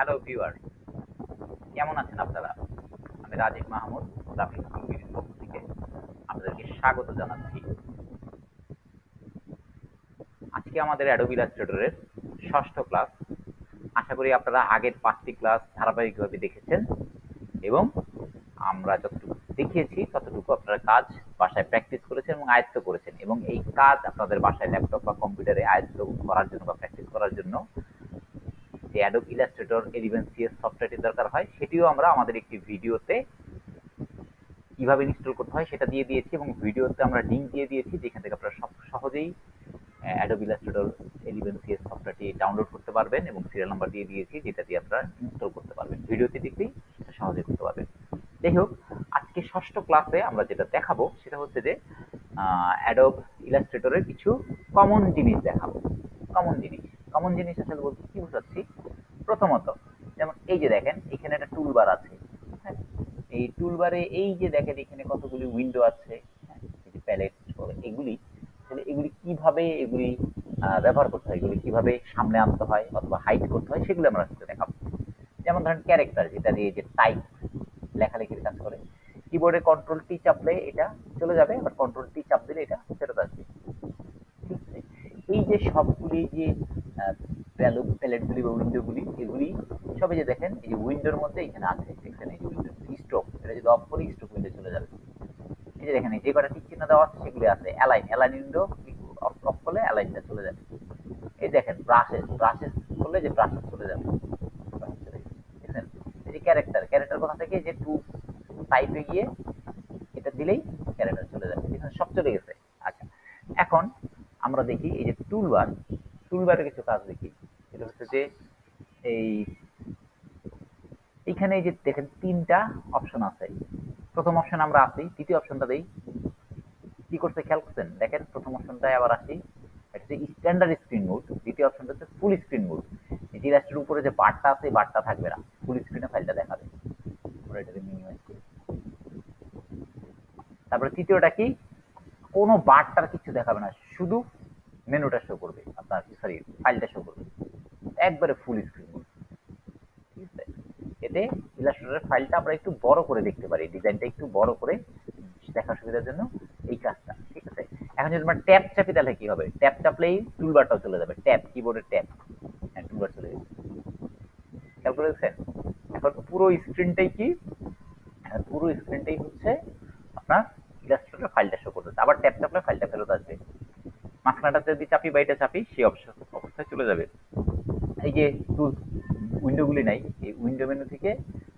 Hello viewer, কেমন আছেন আপনারা? আমি রাজীব মাহমুদ, গ্রাফিক্স টিভির পক্ষ থেকে আপনাদেরকে স্বাগত জানাচ্ছি। আজকে আমাদের অ্যাডোবি ইলাস্ট্রেটরের ষষ্ঠ ক্লাস। আশা করি আপনারা আগের 5টি ক্লাস ধারাবাহিকভাবে দেখেছেন এবং আমরা যতটুকু দেখিয়েছি ততটুকু আপনারা কাজ বাসায় প্র্যাকটিস করেছেন এবং আয়ত্ত করেছেন, এবং এই কাজ আপনাদের বাসায় ল্যাপটপ বা কম্পিউটারে আয়ত্ত করার জন্য বা প্র্যাকটিস করার জন্য যে অ্যাডোব ইলাস্ট্রেটর এলিভেন সিএস সফটওয়্যারটি দরকার হয়, সেটিও আমরা আমাদের একটি ভিডিওতে কিভাবে ইনস্টল করতে হয় সেটা দিয়ে দিয়েছি, এবং ভিডিওতে আমরা লিঙ্ক দিয়ে দিয়েছি যেখান থেকে আপনারা সহজেই অ্যাডোব ইলাস্ট্রেটর এলিভেন সিএস সফটওয়্যারটি ডাউনলোড করতে পারবেন, এবং সিরিয়াল নাম্বার দিয়ে দিয়েছি যেটা দিয়ে আপনারা ইনস্টল করতে পারবেন। ভিডিওতে দেখলেই সেটা সহজেই করতে পারবেন। যাই হোক, আজকে ষষ্ঠ ক্লাসে আমরা যেটা দেখাবো সেটা হচ্ছে যে অ্যাডোব ইলাস্ট্রেটরের কিছু কমন জিনিস দেখাবো। কমন জিনিস আসলে বলতে কি বোঝাচ্ছি? প্রথমত, যেমন এই যে দেখেন এখানে একটা টুলবার আছে। হ্যাঁ, এই টুলবারে এই যে দেখেন এখানে কতগুলি উইন্ডো আছে। হ্যাঁ, এই যে প্যালেট এগুলি, তাহলে এগুলি কিভাবে ব্যবহার করতে হয়, এগুলি কিভাবে সামনে আনতে হয় অথবা হাইড করতে হয়, সেগুলো আমরা আজকে দেখাবো। যেমন ধরেন ক্যারেক্টার, যেটা দিয়ে যে টাইপ লেখালেখির কাজ করে, কিবোর্ডে কন্ট্রোল টি চাপলে এটা চলে যাবে, আবার কন্ট্রোল টি চাপ দিলে এটা ফেরত আসবে। ঠিক আছে, এই যে সবগুলি যে প্যালেটগুলি বা উইন্ডোগুলি, এগুলি সবই যে দেখেন এই যে উইন্ডোর মধ্যে এখানে আছে, দেখছেন এই যে উইন্ডো স্ট্রোক, এটা যদি অফ করি স্ট্রোক উইন্ডো চলে যাবে। এই যে দেখেন যে কটা টিক চিহ্ন দেওয়া আছে সেগুলি আছে। অ্যালাইন উইন্ডো অফ করলে অ্যালাইনটা চলে যাবে। এই দেখেন ব্রাশেস করলে যে ব্রাশেস চলে যাবে। দেখছেন এই যে ক্যারেক্টার কোথা থেকে যে টু টাইপে গিয়ে এটা দিলেই ক্যারেক্টার চলে যাবে, এখানে সব চলে গেছে। আচ্ছা, এখন আমরা দেখি এই যে টুলবারে কিছু কাজ দেখি। এটা হচ্ছে যে এই এইখানে এই যে দেখেন 3টা অপশন আছে। প্রথম অপশন আমরা আসি, দ্বিতীয় অপশনটা দেই, কি করছে খেয়াল করছেন? দেখেন প্রথম অপশনটায় আবার আসি, এটা হচ্ছে স্ট্যান্ডার্ড স্ক্রিন মোড। দ্বিতীয় অপশনটা হচ্ছে ফুল স্ক্রিন মোড। এই যে ইলাস্ট্রেটর উপরে যে বারটা আছে, এই বারটা থাকবে না, ফুল স্ক্রিনে ফাইলটা দেখাবে। আমরা এটাকে মিনিমাইজ করি। তারপরে তৃতীয়টা কি, কোনো বারটার কিছু দেখাবে না, শুধু মেনুটা শো করবে, আপনার সরি ফাইলটা শো করবে, একবারে ফুল স্ক্রিন মোড। ঠিক আছে, এতে ইলাস্ট্রেটরের ফাইলটা আমরা একটু বড় করে দেখতে পারি, ডিজাইনটা একটু বড় করে দেখার সুবিধার জন্য এই কাজটা। ঠিক আছে, এখন যদি আমরা ট্যাব চাপি তাহলে কি হবে? ট্যাব চাপলেই টুলবারটাও চলে যাবে, ট্যাব কিবোর্ডের ট্যাব, হ্যাঁ টুলবার চলে যাবে। খেয়াল করে দেখছেন? এখন পুরো স্ক্রিনটাই কি, পুরো স্ক্রিনটাই হচ্ছে আপনার ইলাস্ট্রেটর ফাইলটা শো করতেছে। আবার ট্যাব চাপলে ফাইলটা ফেরত আসবে। মাঝখানটা যদি চাপি বা এটা চাপি, সেই অবস্থায় চলে যাবে। এই যে টুল উইন্ডোগুলি নাই, এই উইন্ডো মেনু থেকে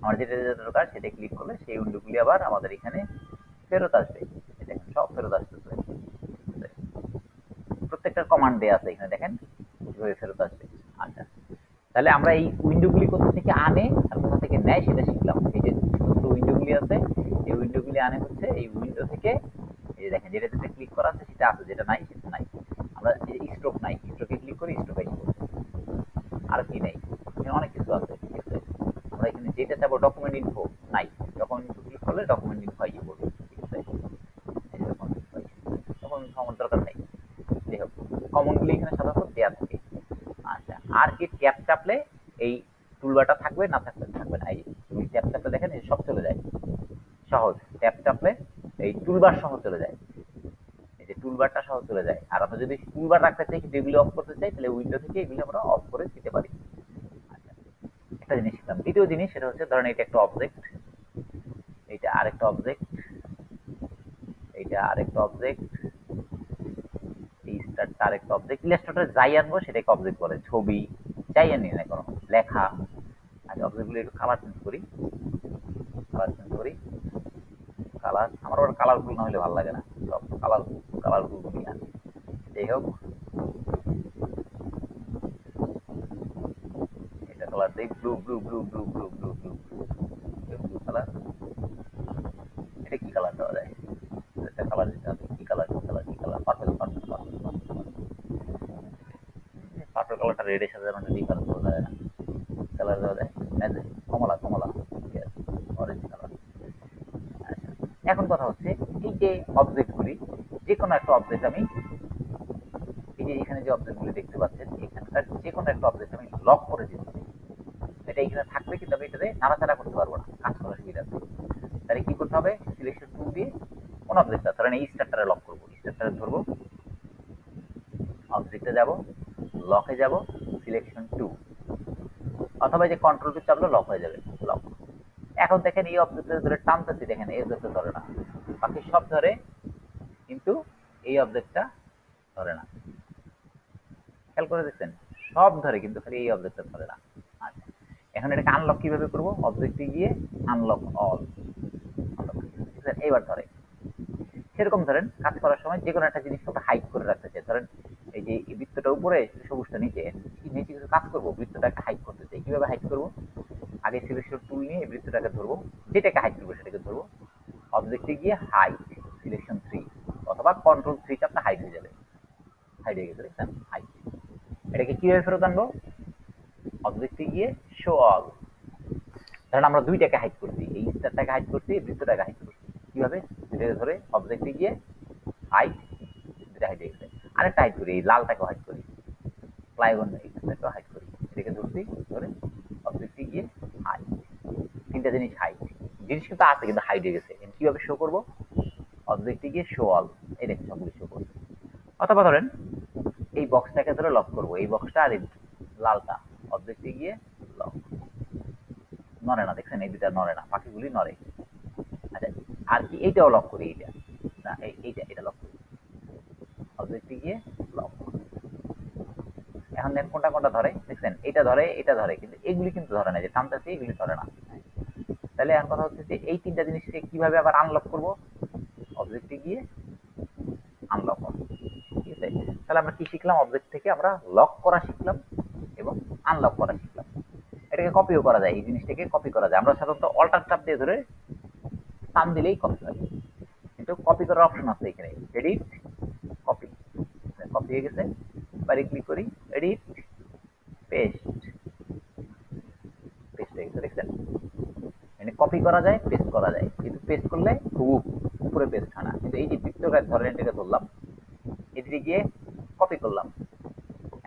আমার যেটা যেটা দরকার সেটা ক্লিক করলে সেই উইন্ডোগুলি আবার আমাদের এখানে ফেরত আসবে। দেখেন সব ফেরত আসতেছে, প্রত্যেকটা কমান্ড দেয়া আছে এখানে, দেখেন কিভাবে ফেরত আসবে। আচ্ছা, তাহলে আমরা এই উইন্ডোগুলি কোথা থেকে আনে আর কোথা থেকে নেয় সেটা শিখলাম। এই যে ছোট ছোট উইন্ডোগুলি আছে, এই উইন্ডোগুলি আনে হচ্ছে এই উইন্ডো থেকে। এই যে দেখেন যেটা যেটা ক্লিক করা আছে সেটা আছে, যেটা নাই সেটা নাই। আমরা স্ট্রোক নাই, স্ট্রোকে ক্লিক করি, স্ট্রোক আইসি করবো। আর কি নেই, এখানে অনেক কিছু আছে। ঠিক আছে, আমরা এখানে যেটা চাবো ডকুমেন্ট ইনফো নাই, ডকুমেন্ট ইনফো ক্লিক করলে ডকুমেন্ট ইনফো আইয়ে পড়বে। ঠিক আছে, ডকুমেন্ট ইনফো আমার দরকার নেই। যাই হোক, কমনগুলি এখানে সাধারণত দেওয়া থাকে। আচ্ছা, আর কি ট্যাব চাপলে এই টুলবারটা থাকবে না থাকবে না। এই তুমি ট্যাব চাপলে দেখেন এই সব চলে যায়, সহজ। ট্যাব চাপলে এই টুলবার সহ চলে যায়, এই যে টুলবারটা সহ চলে যায়। আর আমরা যদি টুলবার রাখতে চাই কিন্তু এগুলি অফ করতে চাই, তাহলে উইন্ডো থেকে এগুলি আমরা অফ করে দিতে পারি। আচ্ছা, একটা জিনিস শিখলাম। দ্বিতীয় জিনিস সেটা হচ্ছে, ধরেন এটা একটা অবজেক্ট, এইটা আরেকটা অবজেক্ট, এইটা আরেকটা অবজেক্ট, এই স্টারটা আরেকটা অবজেক্ট। ইলাস্ট্রেটরে যাই আনবো সেটাকে অবজেক্ট বলে, ছবি যাই আনি না কোনো, লেখা। আচ্ছা, অবজেক্টগুলো একটু কালার চেঞ্জ করি, কালার আমার আবার কালারফুল না হলে ভালো লাগে না, সব কালারফুল নিয়ে আনি। যাই হোক, এটা কালার দেই ব্লু কালার। এটা কি কালার দেওয়া যায়? একটা কালার দিতে হবে, কি কালার পার্পল কালারটা রেডের সাথে যেন ডিফারেন্স বোঝা যায় না। কালার দেওয়া যায় ম্যাজেন্ট, কমলা, অরেঞ্জ কালার। আচ্ছা, এখন কথা হচ্ছে এই যে অবজেক্টগুলি, যে কোনো একটা অবজেক্ট আমি, এই যে এখানে যে অবজেক্টগুলি দেখতে পাচ্ছেন, এখানকার যে কোনো একটা অবজেক্ট আমি লক করে দিচ্ছি। এটা এখানে থাকবে, কিন্তু আমি এটাতে নাড়াচাড়া করতে পারবো না, কাজ করার সুবিধা আছে। তাহলে কি করতে হবে, সিলেকশন টুল দিয়ে কোন অবজেক্টটা, ধরেন এই স্টারটারে লক করবো, স্টারটারে ধরবো, অবজেক্টে যাব, লকে যাব, সিলেকশন টু, অথবা যে কন্ট্রোল কি চাপলে লক হয়ে যাবে, লক। এখন দেখেন এই অবজেক্টটা ধরে টানতেছি, দেখেন এই অবজেক্টটা ধরে না, বাকি সব ধরে, কিন্তু এই অবজেক্টটা ধরে না। খেয়াল করে দেখছেন, সব ধরে কিন্তু খালি এই অবজেক্টটা ধরে না। আচ্ছা, এখন এটাকে আনলক কিভাবে করব, অবজেক্টে গিয়ে আনলক অল, এইবার ধরে। সেরকম ধরেন কাজ করার সময় যে কোনো একটা জিনিস আমরা হাইড করে রাখতে চাই, ধরেন এই যে এই বৃত্তটা উপরে, সবুজটা নিচে, নিচে কিছু কাজ করবো, বৃত্তটাকে হাইড করতে চাই, কিভাবে হাইড করবো, আগে সিলেকশন টুল নিয়ে এই বৃত্তটাকে ধরবো, যেটাকে হাইড করবো সেটাকে ধরবো, অবজেক্টে গিয়ে হাইড, সিলেকশন 3, অথবা কন্ট্রোল 3 চাপটা হাইড হয়ে যাবে, হাইড হয়ে গেছে, দেখছেন, হাইড। এটাকে কিভাবে ফেরত আনবো, অবজেক্টে গিয়ে শো অল, ধরেন আমরা দুইটাকে হাইড করছি, এই স্টারটাকে হাইড করছি, এই বৃত্তটাকে হাইড করছি, কিভাবে, দুটাকে ধরে অবজেক্টে গিয়ে হাইড, দুটা হাইড হয়ে গেছে, আরেকটা হাইড করি, এই লালটাকে হাইড করি, প্লাইবন এটাকে হাইড করি, এটাকে ধরছি, ধরে অবজেক্টে গিয়ে হাইড, তিনটা জিনিস হাইড, জিনিস কিন্তু আছে কিন্তু হাইড হয়ে গেছে, কিভাবে শো করবো, অবজেক্টে গিয়ে শো অল, এই দেখেন সবগুলো শো করবে। অথবা ধরেন এই বক্সটাকে ধরে লক করবো, এই বক্সটা আর এই লালটা, অবজেক্টে গিয়ে লক, নড়ে না, দেখছেন এই দুটা নড়ে না, বাকিগুলি নড়ে। আচ্ছা, আর কি এইটাও লক করি, এইটা না, এইটা এটা লক করি, অবজেক্টে গিয়ে লক। এখন দেখ কোনটা কোনটা ধরে, দেখছেন এটা ধরে, এটা ধরে, কিন্তু এগুলি কিন্তু ধরে না, যে টানতেছে এগুলি ধরে না। তাহলে এখন কথা হচ্ছে যে এই তিনটা জিনিসকে কিভাবে আবার আনলক করব, অবজেক্টে গিয়ে আনলক, ঠিক আছে। তাহলে আমরা কি শিখলাম, অবজেক্ট থেকে আমরা লক করা শিখলাম এবং আনলক করা শিখলাম। এটাকে কপিও করা যায়, এই জিনিসটাকে কপি করা যায়, আমরা সাধারণত অল্টার চাপ দিয়ে ধরে টান দিলেই কপি হয়, কিন্তু কপি করার অপশন আছে এখানে, এডিট, কপি, কপি হয়ে গেছে, বাড়ি ক্লিক করি, এডিট, পেস্ট, পেস্ট হয়ে গেছে, দেখছেন, মানে কপি করা যায়, পেস্ট করা যায়, কিন্তু পেস্ট করলে খুব উপরে পেস্ট হয় না। কিন্তু এই যে বৃত্তটা ধরেন এটাকে ধরলাম, এদিকে গিয়ে কপি করলাম,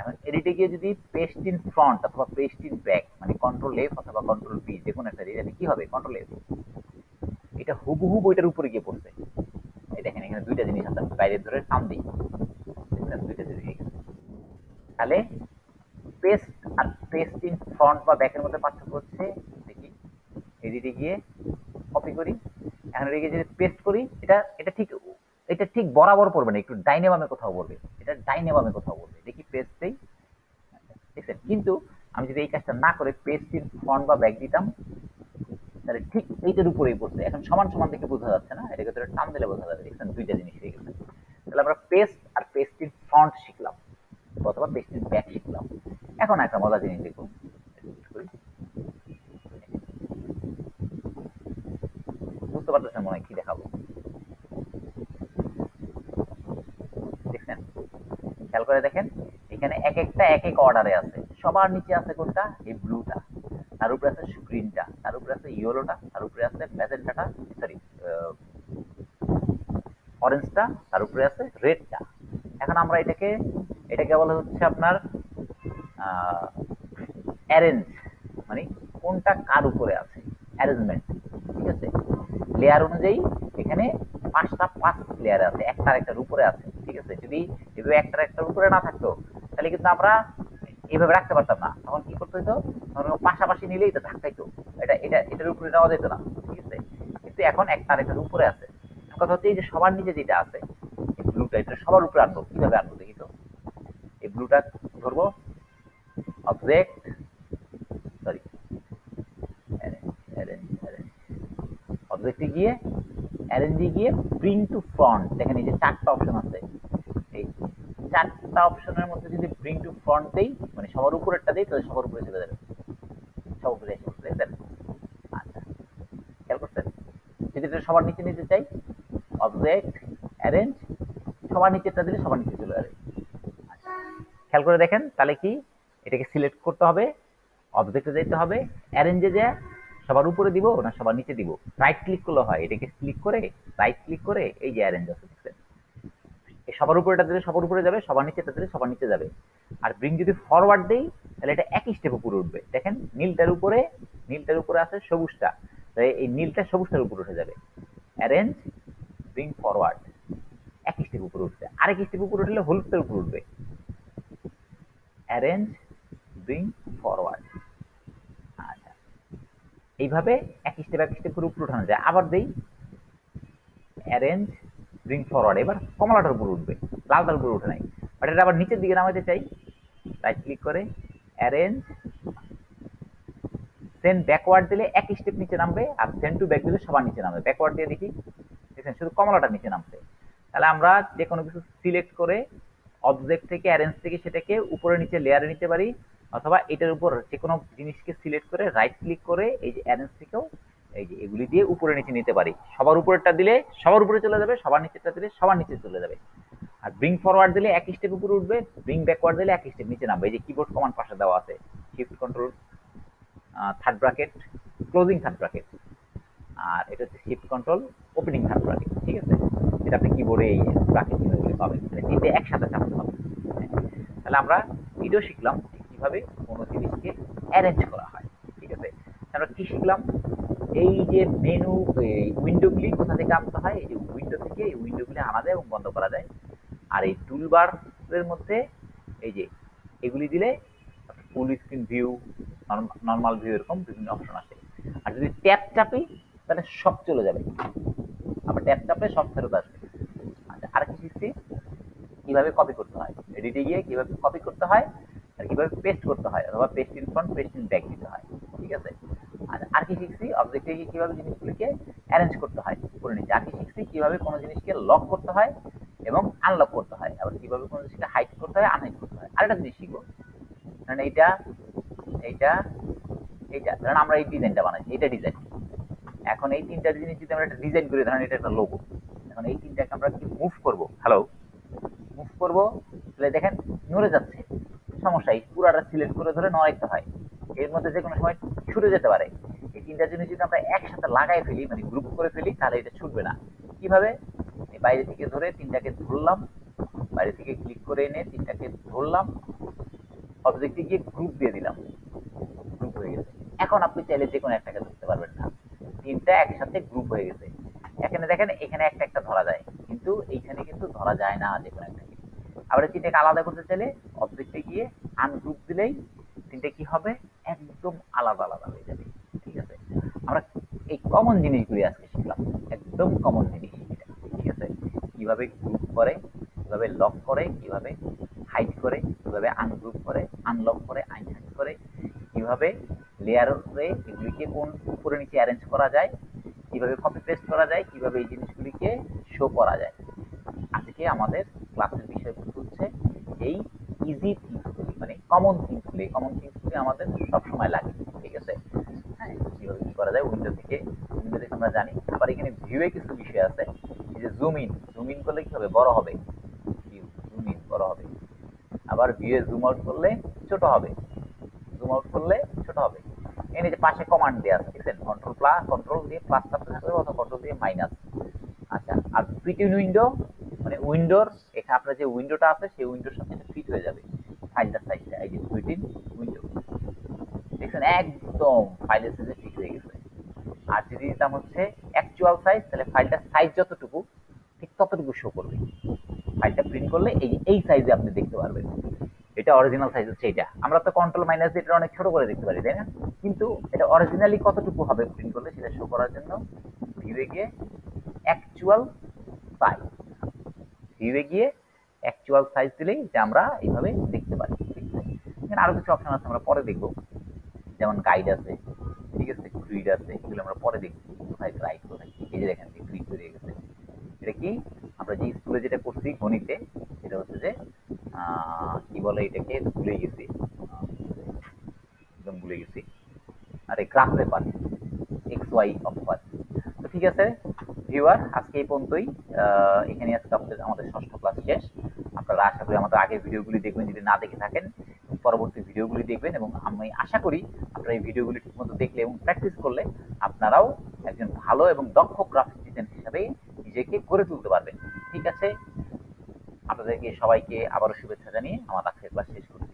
এখন এডিটে গিয়ে যদি পেস্ট ইন ফ্রন্ট অথবা পেস্ট ইন ব্যাক, মানে কন্ট্রোল এফ অথবা কন্ট্রোল বি, যে কোনো একটা দিয়ে কি হবে, কন্ট্রোল এফ, এটা হুবহু বইটার উপরে গিয়ে পড়ছে। এই দেখেন এখানে দুইটা জিনিস আছে, বাইরে ধরে টান দিই, দুইটা জিনিস। তাহলে পেস্ট আর পেস্ট ইন ফ্রন্ট বা ব্যাকের মধ্যে পার্থক্য হচ্ছে, দেখি এডিটে গিয়ে কপি করি, এখন এদিকে যদি পেস্ট করি, এটা এটা ঠিক, এটা ঠিক বরাবর পড়বে না, একটু ডাইনে বামে কোথাও পড়বে, এটা ডাইনে বামে কোথাও পড়বে, দেখি পেস্ট দেই, দেখছেন। কিন্তু আমি যদি এই কাজটা না করে পেস্ট ইন ফ্রন্ট বা ব্যাক দিতাম, তাহলে ঠিক এইটার উপরেই পড়ছে। এখন সমান সমান দেখে বোঝা যাচ্ছে না, এটাকে ধরে টান দিলে বোঝা যাবে, দেখছেন দুইটা জিনিস হয়ে গেছে। তাহলে আমরা পেস্ট আর পেস্ট ইন ফ্রন্ট শিখলাম, অথবা পেস্ট ইন ব্যাক শিখলাম। এখন একটা মজার জিনিস দেখুন, বুঝতে পারতেছেন মনে হয় কি দেখাবো, দেখছেন, খেয়াল করে দেখেন, এখানে এক একটা এক এক অর্ডারে আছে, সবার নিচে আছে কোনটা, এই ব্লুটা, তার উপরে আছে গ্রিনটা, তার উপরে আছে ইয়েলোটা, তার উপরে আছে ম্যাজেন্টাটা, সরি অরেঞ্জটা, তার উপরে আছে রেডটা। এখন আমরা এটাকে, এটাকে বলা হচ্ছে আপনার অ্যারেঞ্জ, মানে কোনটা কার উপরে আছে, অ্যারেঞ্জমেন্ট, ঠিক আছে। লেয়ার অনুযায়ী এখানে পাঁচ লেয়ার আছে, একটা একটার উপরে আছে, ঠিক আছে। যদি এভাবে একটার উপরে না থাকতো, তাহলে কিন্তু আমরা এইভাবে রাখতে পারতাম না, তখন কি করতে হতো, পাশাপাশি নিলেই তো ধাক্কাইতো, এটার উপরে নেওয়া যেত না, ঠিক আছে। কিন্তু এখন একটা আরেকটার উপরে আছে। কথা হচ্ছে এই যে সবার নিচে যেটা আছে, এই ব্লুটা, এটা সবার উপরে আনবো, কিভাবে আনবো দেখি তো। এই ব্লুটা ধরবো, অবজেক্ট, সরি, অবজেক্টে গিয়ে অ্যারেঞ্জে গিয়ে ব্রিং টু ফ্রন্ট, দেখেন এই যে চারটা অপশন আছে, এই চারটা অপশনের মধ্যে যদি ব্রিং টু ফ্রন্ট দেই, মানে সবার উপরেরটা দেই, তাহলে সবার উপরে চলে যাবে, সবার উপরে এসে বসে, দেখছেন। আচ্ছা, খেয়াল করছেন, যদি এটা সবার নিচে নিতে চাই, অবজেক্ট, অ্যারেঞ্জ, সবার নিচেরটা দিলে সবার নিচে চলে যাবে। আচ্ছা, খেয়াল করে দেখেন, তাহলে কি, এটাকে সিলেক্ট করতে হবে, অবজেক্টে যেতে হবে, অ্যারেঞ্জে যায়, সবার উপরে দিব না সবার নিচে দিব, রাইট ক্লিক করলে হয়, এটাকে ক্লিক করে রাইট ক্লিক করে এই যে অ্যারেঞ্জ আছে, দেখছেন, এই সবার উপরেটা দিলে সবার উপরে যাবে, সবার নিচেটা দিলে সবার নিচে যাবে। আর ব্রিং যদি ফরওয়ার্ড দেই তাহলে এটা একই স্টেপ উপরে উঠবে। দেখেন নীলটার উপরে আছে সবুজটা, তাই এই নীলটা সবুজটার উপরে উঠে যাবে। অ্যারেঞ্জ ব্রিং ফরওয়ার্ড এক স্টেপ উপরে উঠছে, আরেক স্টেপ উপরে উঠলে হলুদটার উপরে উঠবে। Arrange bring forward. আচ্ছা, এইভাবে এক স্টেপ করে উপরে উঠানো যায়। আবার দেই অ্যারেঞ্জ ব্রিং ফরওয়ার্ড, এবার কমলাটার উপরে উঠবে, লালটার উপরে উঠে নাই। বাট এটা আবার নিচের দিকে নামাতে চাই, রাইট ক্লিক করে অ্যারেঞ্জ সেন্ড ব্যাকওয়ার্ড দিলে এক স্টেপ নিচে নামবে, আর সেন্ড টু ব্যাক দিলে সবার নিচে নামবে। ব্যাকওয়ার্ড দিয়ে দেখি, দেখছেন শুধু কমলাটা নিচে নামছে। তাহলে আমরা যে কোনো কিছু সিলেক্ট করে অবজেক্ট থেকে অ্যারেঞ্জ থেকে সেটাকে উপরে নিচে লেয়ারে নিতে পারি, অথবা এটার উপর যে কোনো জিনিসকে সিলেক্ট করে রাইট ক্লিক করে এই যে অ্যারেঞ্জ থেকেও এই যে এগুলি দিয়ে উপরে নিচে নিতে পারি। সবার উপরেরটা দিলে সবার উপরে চলে যাবে, সবার নিচেরটা দিলে সবার নিচে চলে যাবে। আর ব্রিং ফরওয়ার্ড দিলে এক স্টেপ উপরে উঠবে, ব্রিং ব্যাকওয়ার্ড দিলে এক স্টেপ নিচে নামবে। এই যে কিবোর্ড কমান্ড পাশে দেওয়া আছে, shift control third bracket closing third bracket, আর এটা হচ্ছে shift control opening third bracket. ঠিক আছে, এটা আপনি কিবোর্ডে এই ব্র্যাকেট চিহ্নগুলি পাবেন, তিনটে একসাথে চাপতে হবে। তাহলে আমরা এটাও শিখলাম কিভাবে কোনো জিনিসকে অ্যারেঞ্জ করা হয়। ঠিক আছে, আমরা কি শিখলাম, এই যে মেনু উইন্ডোগুলি কোথা থেকে আনতে হয়, এই যে উইন্ডো থেকে এই উইন্ডোগুলি আনা যায় এবং বন্ধ করা যায়। আর এই টুলবারের মধ্যে এই যে এগুলি দিলে full screen view, normal view, এরকম বিভিন্ন অপশন আসে। আর যদি ট্যাপ চাপি তাহলে সব চলে যাবে, আবার ট্যাপ চাপলে সব ফেরত আসবে। আচ্ছা, আর কি শিখছি, কিভাবে কপি করতে হয়, এডিটে গিয়ে কিভাবে কপি করতে হয়, আর কিভাবে পেস্ট করতে হয়, অথবা paste in front paste in back দিতে হয়। ঠিক আছে, আর কি শিখছি, অবজেক্টে গিয়ে কিভাবে জিনিসগুলিকে অ্যারেঞ্জ করতে হয় উপরে নিচে। আর কি শিখছি, কিভাবে কোনো জিনিসকে লক করতে হয় এবং আনলক করতে হয়, আবার কিভাবে কোনো জিনিসকে হাইড করতে হয়, আনহাইড করতে হয়। আরেকটা জিনিস শিখবো, কারণ এইটা এইটা এইটা ধরেন আমরা এই ডিজাইনটা বানাইছি, এটা ডিজাইন। এখন এই তিনটা জিনিস যদি আমরা একটা ডিজাইন করি, ধরেন এটা একটা লোগো, এখন এই তিনটাকে আমরা কি মুভ করব, হ্যালো মুভ করব, তাহলে দেখেন নড়ে যাচ্ছে, সমস্যা। এই পুরাটা সিলেক্ট করে ধরে নড়াইতে হয়, এর মধ্যে যে কোনো সময় ছুটে যেতে পারে। এই তিনটা জিনিস যদি আমরা একসাথে লাগাই ফেলি, মানে গ্রুপ করে ফেলি, তাহলে এটা ছুটবে না। কিভাবে, এই বাইরে থেকে ধরে তিনটাকে ধরলাম, বাইরে থেকে ক্লিক করে এনে তিনটাকে ধরলাম, অবজেক্টে গিয়ে গ্রুপ দিয়ে দিলাম, গ্রুপ হয়ে গেছে। এখন আপনি চাইলে যে কোনো একটাকে ধরতে পারবেন না, তিনটা একসাথে গ্রুপ হয়ে গেছে। এখানে দেখেন এখানে একটা একটা ধরা যায়, কিন্তু এইখানে কিন্তু ধরা যায় না যে কোনো একটাকে। আবার এই তিনটাকে আলাদা করতে চাইলে অবজেক্টে গিয়ে আনগ্রুপ দিলেই তিনটে কি হবে, একদম আলাদা আলাদা হয়ে যাবে। ঠিক আছে, আমরা এই কমন জিনিসগুলি আজকে শিখলাম, একদম কমন জিনিস এটা। ঠিক আছে, কিভাবে গ্রুপ করে, কিভাবে লক করে, কিভাবে হাইড করে, কিভাবে আনগ্রুপ করে, আনলক করে, আনহাইড করে, কিভাবে লেয়ারে এগুলিকে কোন উপরে নিচে অ্যারেঞ্জ করা যায়, কিভাবে কপি পেস্ট করা যায়, কিভাবে এই জিনিসগুলিকে শো করা যায়। আজকে আমাদের ক্লাসের বিষয় হচ্ছে এই ইজি থিংসগুলি, মানে কমন থিংসগুলি। কমন থিংসগুলি আমাদের সবসময় লাগে। ঠিক আছে, হ্যাঁ, কিভাবে কি করা যায় উইন্ডো থেকে আমরা জানি। আবার এখানে ভিউয়ে কিছু বিষয় আছে, এই যে জুম ইন করলে কি হবে, বড় হবে, ভিউ জুম ইন বড় হবে। আবার ভিউয়ে জুম আউট করলে ছোট হবে, জুম আউট করলে ছোট হবে। এখানে যে পাশে কমান্ড দেওয়া আছে, দেখছেন, কন্ট্রোল দিয়ে প্লাস চাপতে থাকবে, অথবা কন্ট্রোল দিয়ে মাইনাস। আচ্ছা, আর ফিট ইন উইন্ডো, মানে উইন্ডোর এখানে আপনার যে উইন্ডোটা আছে সেই উইন্ডোর সাথে ফিট হয়ে যাবে ফাইলটার সাইজটা। এই যে ফিট ইন উইন্ডো, দেখছেন একদম ফাইলের সাথে ফিট হয়ে গেছে। আর যদি দিতাম হচ্ছে অ্যাকচুয়াল সাইজ, তাহলে ফাইলটার সাইজ যতটুকু ঠিক ততটুকু শো করবে। ফাইলটা প্রিন্ট করলে এই সাইজে আপনি দেখতে পারবেন। এটা অরিজিনাল সাইজ হচ্ছে এটা। আমরা তো কন্ট্রোল মাইনাস দিয়ে এটা অনেক ছোট করে দেখতে পারি, তাই না? কিন্তু এটা অরিজিনালি কতটুকু হবে প্রিন্ট করলে সেটা শো করার জন্য ভিউয়ে গিয়ে অ্যাকচুয়াল সাইজ, ভিউয়ে গিয়ে অ্যাকচুয়াল সাইজ দিলেই যে আমরা এইভাবে দেখতে পারি। এখানে আরো কিছু অপশন আছে, আমরা পরে দেখবো, যেমন গাইড আছে, ঠিক আছে, গ্রিড আছে, এগুলো আমরা পরে দেখছি কোথায় রাইট কোথায়। এই যে দেখেন গ্রিড বেরিয়ে গেছে। এটা কি, আমরা যে স্কুলে যেটা করছি গণিতে, সেটা হচ্ছে যে কি বলে এটাকে, ভুলে গেছি, একদম ভুলে গেছি। আরে গ্রাফ পেপার, এক্স ওয়াই অক্ষর। তো ঠিক আছে ভিউয়ার, আজকে এই পর্যন্তই। এখানে আজকে আমাদের ষষ্ঠ ক্লাস শেষ। আপনারা আশা করি আমাদের আগের ভিডিওগুলি দেখবেন, যদি না দেখে থাকেন পরবর্তী ভিডিওগুলি দেখবেন, এবং আমি আশা করি আপনারা এই ভিডিওগুলি ঠিকমতো দেখলে এবং প্র্যাকটিস করলে আপনারাও একজন ভালো এবং দক্ষ গ্রাফিক ডিজাইন হিসাবে নিজেকে গড়ে তুলতে পারবেন। ঠিক আছে, আপনাদেরকে সবাইকে আবারও শুভেচ্ছা জানিয়ে আমার আজকের ক্লাস শেষ করছি।